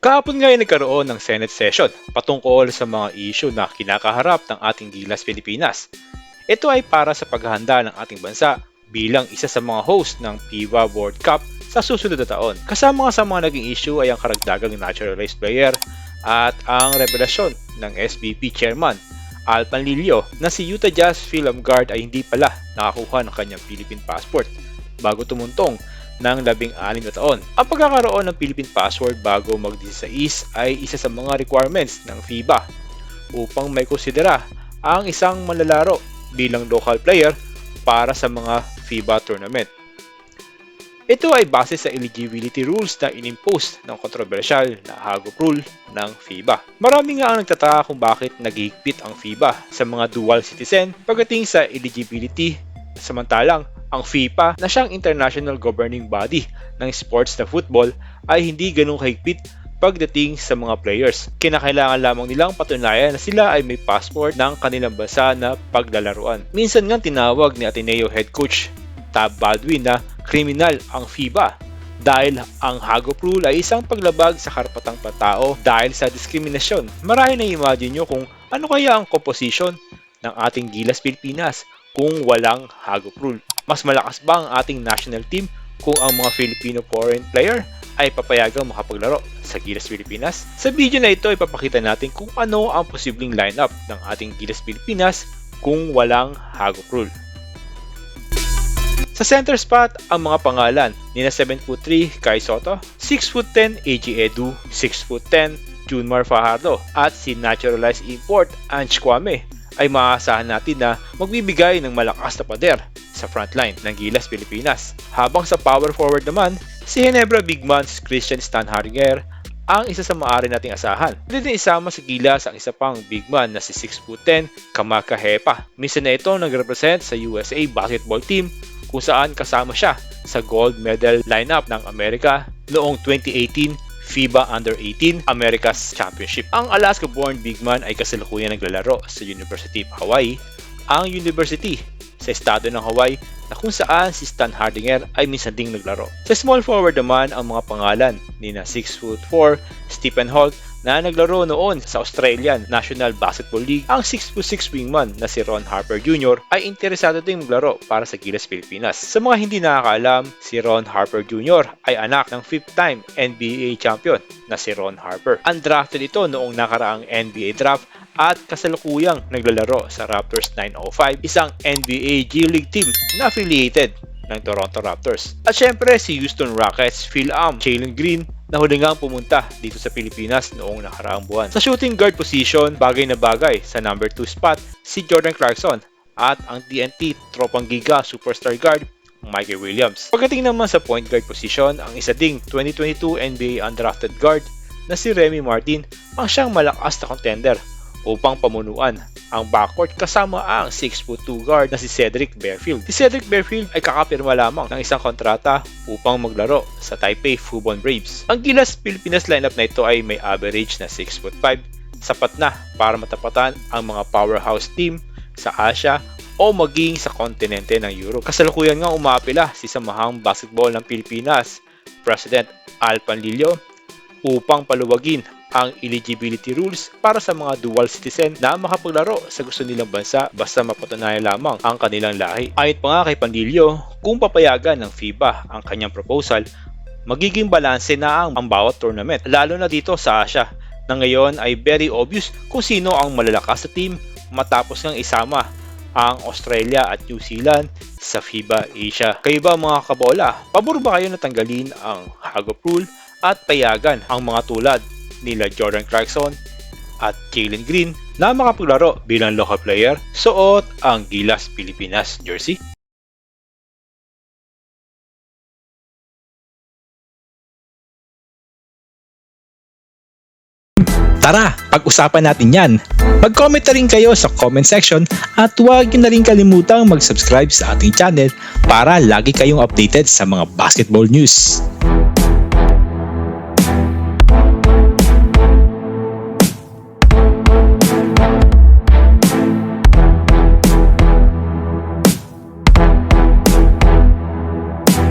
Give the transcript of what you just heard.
Kahapon nga ay nagkaroon ng Senate session patungkol sa mga issue na kinakaharap ng ating Gilas Pilipinas. Ito ay para sa paghahanda ng ating bansa bilang isa sa mga host ng FIBA World Cup sa susunod na taon. Kasama nga sa mga naging issue ay ang karagdagang naturalized player at ang revelasyon ng SBP chairman Al Panlilio na si Utah Jazz Film Guard ay hindi pala nakakuha ng kanyang Philippine passport bago tumuntong ng 16 na taon. Ang pagkakaroon ng Philippine passport bago mag-16 ay isa sa mga requirements ng FIBA upang may konsidera ang isang manlalaro bilang local player para sa mga FIBA tournament. Ito ay base sa eligibility rules na inimpose ng kontrobersyal na Hagop Rule ng FIBA. Marami nga ang nagtataka kung bakit naghihigpit ang FIBA sa mga dual citizen pagdating sa eligibility, samantalang ang FIFA na siyang international governing body ng sports na football ay hindi ganun kahigpit pagdating sa mga players. Kinakailangan lamang nilang patunayan na sila ay may passport ng kanilang bansa na paglalaruan. Minsan nga tinawag ni Ateneo head coach Tab Baldwin na kriminal ang FIBA dahil ang Hagop Rule ay isang paglabag sa karapatang patao dahil sa diskriminasyon. Marahil na imagine nyo kung ano kaya ang composition ng ating Gilas Pilipinas kung walang Hagop Rule. Mas malakas ba ang ating national team kung ang mga Filipino foreign player ay papayagang makapaglaro sa Gilas Pilipinas? Sa video na ito ay papakita natin kung ano ang posibleng lineup ng ating Gilas Pilipinas kung walang Hagop Rule. Sa center spot, ang mga pangalan ni na 7'3" Kai Soto, 6'10" AJ Edu, 6'10" Junmar Fajardo at si naturalized import Ange Kwame ay maaasahan natin na magbibigay ng malakas na pader sa frontline ng Gilas Pilipinas. Habang sa power forward naman, si Ginebra Bigman Christian Stan Haringer ang isa sa maaari nating asahan. Pwede din isama sa Gilas ang isa pang bigman na si 6'10" Kamaka Hepa. Minsan na ito nag-represent sa USA basketball team kung saan kasama siya sa gold medal lineup ng Amerika noong 2018 FIBA Under-18 America's Championship. Ang Alaska-born bigman ay kasalukuyan naglalaro sa University of Hawaii, ang university sa estado ng Hawaii na kung saan si Stan Hardinger ay minsan ding naglaro. Sa small forward naman ang mga pangalan ni na 6'4" Stephen Holt na naglaro noon sa Australian National Basketball League. Ang 6'6" wingman na si Ron Harper Jr. ay interesado ding maglaro para sa Gilas Pilipinas. Sa mga hindi nakakaalam, si Ron Harper Jr. ay anak ng 5th-time NBA champion na si Ron Harper. Undrafted ito noong nakaraang NBA draft at kasalukuyang naglalaro sa Raptors 905, isang NBA G League team na affiliated ng Toronto Raptors. At syempre si Houston Rockets Jalen Green na huli ngang pumunta dito sa Pilipinas noong nakaraang buwan. Sa shooting guard position, bagay na bagay sa number 2 spot si Jordan Clarkson at ang TNT Tropang Giga superstar guard Mikey Williams. Pagdating naman sa point guard position, ang isa ding 2022 NBA undrafted guard na si Remy Martin ang siyang malakas na contender upang pamunuan ang backcourt kasama ang 6'2" guard na si Cedric Bearfield. Si Cedric Bearfield ay kakapirma lamang ng isang kontrata upang maglaro sa Taipei Fubon Braves. Ang Gilas Pilipinas lineup na ito ay may average na 6'5", sapat na para matapatan ang mga powerhouse team sa Asia o maging sa kontinente ng Europe. Kasalukuyan nga umapila si Samahang Basketball ng Pilipinas, President Al Panlilio, upang paluwagin ang eligibility rules para sa mga dual citizen na makapaglaro sa gusto nilang bansa basta mapatunayan lamang ang kanilang lahi. Ayon pa nga kay Panlilio, kung papayagan ng FIBA ang kanyang proposal, magiging balanse na ang bawat tournament, lalo na dito sa Asia, na ngayon ay very obvious kung sino ang malalakas na team matapos ngang isama ang Australia at New Zealand sa FIBA Asia. Kayo ba mga kabola, pabor ba kayo na tanggalin ang Hagop Rule at payagan ang mga tulad nila Jordan Clarkson at Jalen Green na makapaglaro bilang local player suot ang Gilas Pilipinas jersey? Tara, pag-usapan natin yan. Mag-comment na rin kayo sa comment section at huwag nyo na rin kalimutang mag-subscribe sa ating channel para lagi kayong updated sa mga basketball news.